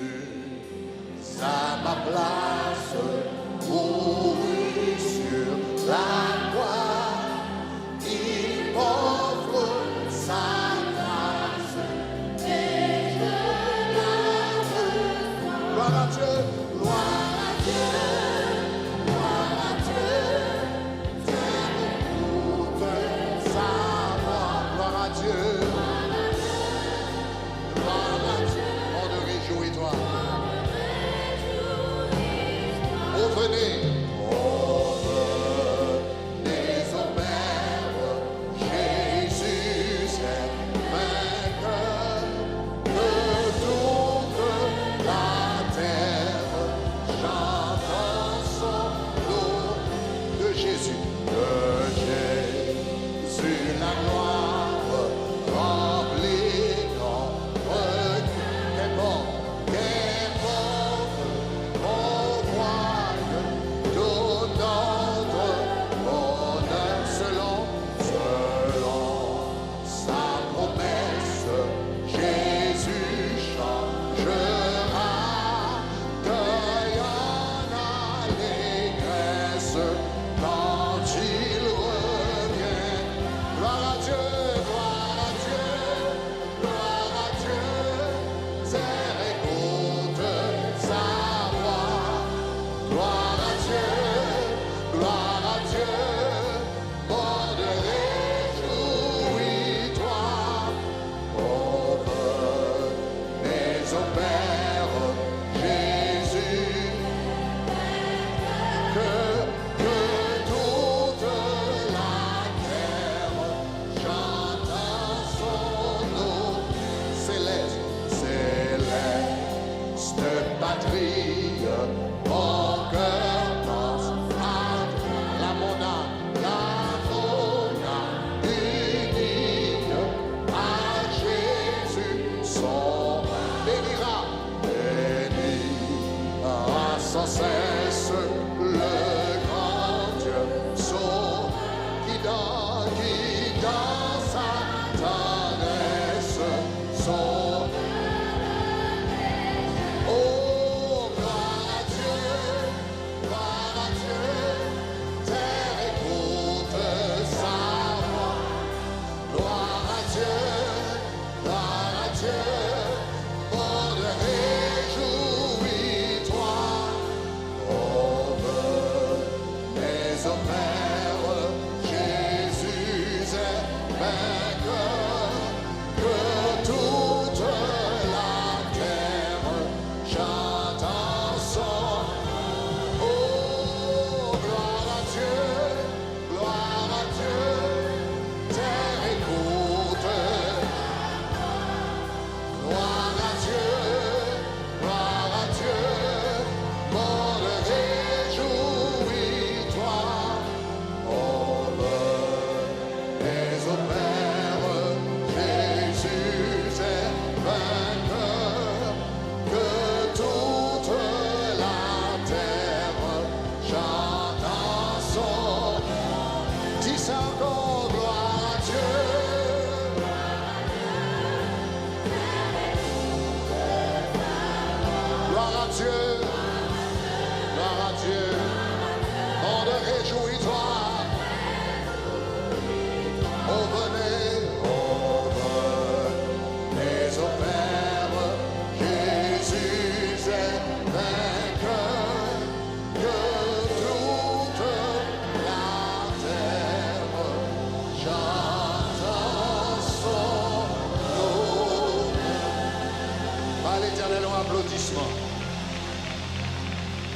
Jésus, à ma place, mourut sur la croix. Il m'offre sa grâce et je la reçois. Gloire à Dieu, gloire à Dieu, gloire à Dieu. Terre toute sa voix. Gloire à Dieu, gloire à Dieu. Oh, de réjouis-toi. Oh, venez.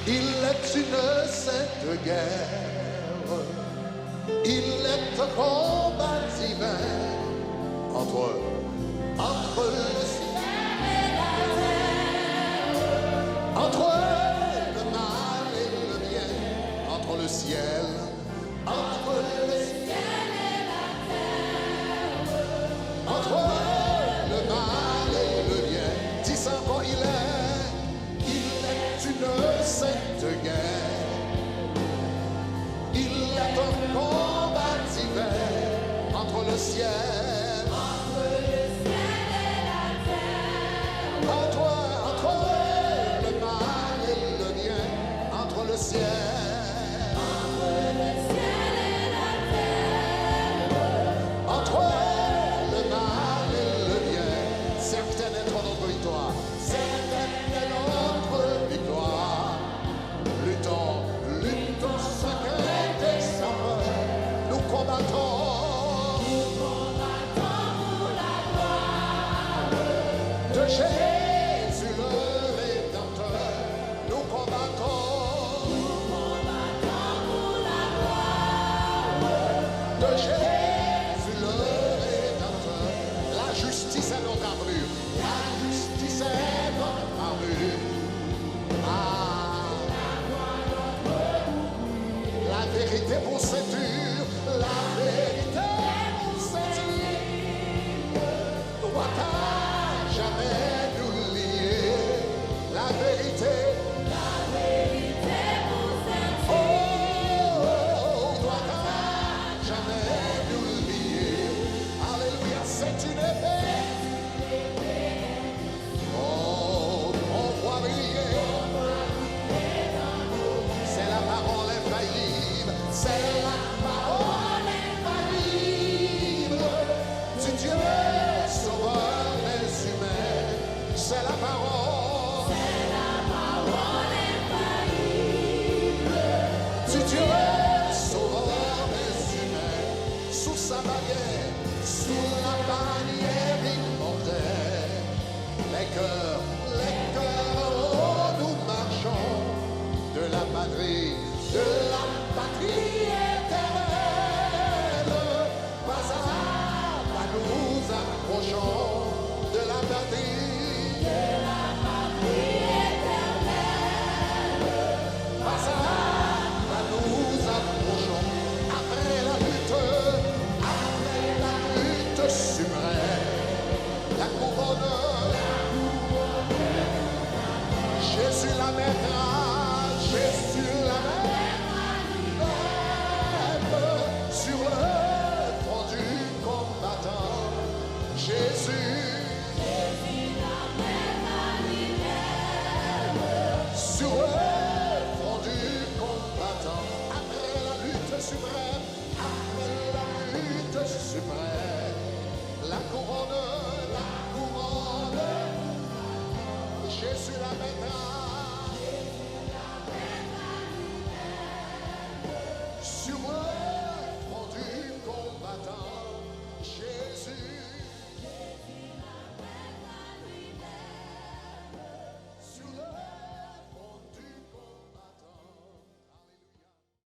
Il est une sainte guerre, il est un combat divin entre le ciel et la terre, entre le mal et le bien, entre le ciel et la terre, entre le mal et le bien. Dis ça quand il est une sainte guerre, il est un combat divin entre le ciel et la de Jésus le Rédempteur, nous combattons. De Jésus le Rédempteur, la justice est notre armure, la justice est notre armure. Ah, la vérité pour ceinture, la vérité pour ceinture, doit à jamais nous lier. La vérité pour ceinture, doit à jamais nous lier. Alléluia, c'est une épée. Oh, on voit briller. C'est la parole infaillible. C'est la parole infaillible du Dieu sauveur des humains. C'est la parole. Du Dieu sauveur des humains. Sous sa bannière, sous la bannière immortelle. Les cœurs, oh, nous marchons de la patrie éternelle. Pas à pas nous approchons de la patrie éternelle. Pas à pas nous approchons après la lutte suprême, la couronne. Jésus la mettra, Jésus la mettra sur le front du combattant. Jésus la mettra sur le front du combattant. Après la lutte suprême, la couronne, Jésus la mettra.